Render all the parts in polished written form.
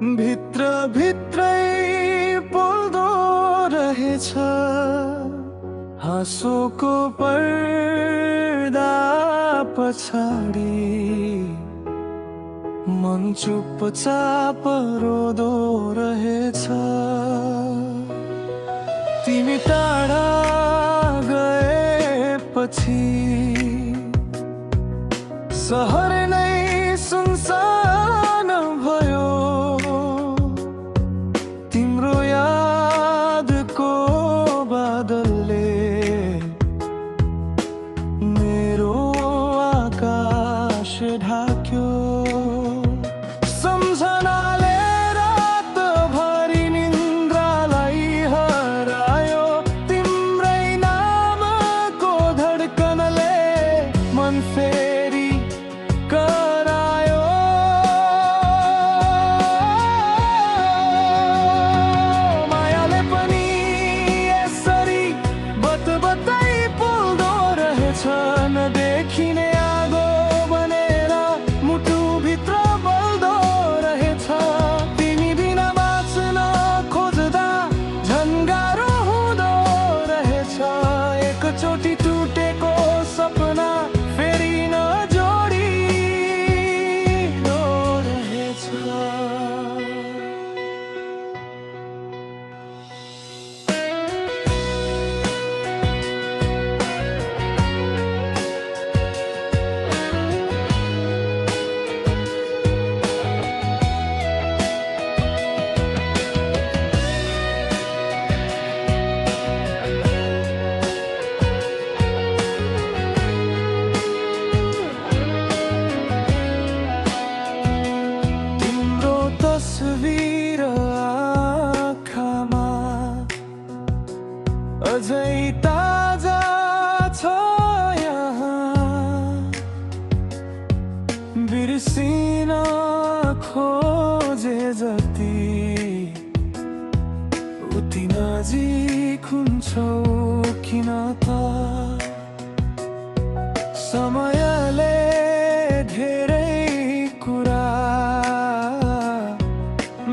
भित्र भित्रै पोल्दो रहेछ हाँसोको पर्दा पछाडि मन चुपचाप रोदो रहेछ। तिमी टाढा गएपछि सहर नै सुनसान भयो। तिम्रो यादको बादलले मेरो आकाश ढाक्यो। सम्झनाले रातभरि निन्द्रालाई हरायो। तिम्रै नामको धड्कनले मन फेरि करायो। मायाले पनि यसरी बतबतै पोल्दो रहेछ। नदेखिने आगो बनेर मुटुभित्र बल्दो रहेछ। तिमी बिना बाँच्न खोज्दा झन् गाह्रो हुँदो रहेछ। एकचोटि टुटेको सपना फेरि नजोडिँदो रहेछ। तिम्रो तस्बिर आँखामा अझै ताजा छ यहाँ। बिर्सिन खोजे जति उति नजिक हुन्छौ किन त? समयले धेरै कुरा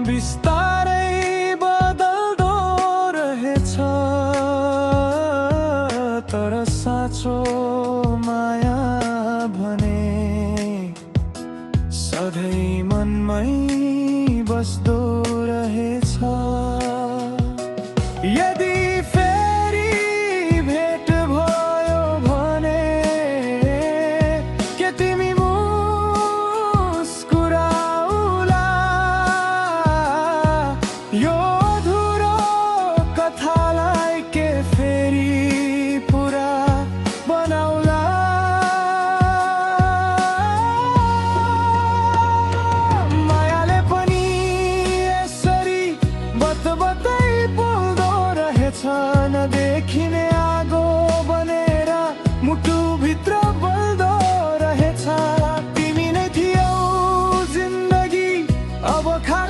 बिस्तारै बदल्दो रहेछ। तर साँचो माया भने सधैँ मनमै बस्दो रहेछ। यदि फेरि भेट भयो भने के तिमी मुस्कुराउला? यो अधुरो कथालाई के फेरि पुरा बनाउला? मायाले पनि यसरी बतबतै पोल्दो रहेछ। नदेखिने आगो बनेर मुटुभित्र बल्दो रहेछ। तिमी नै थियौ जिन्दगी अब खा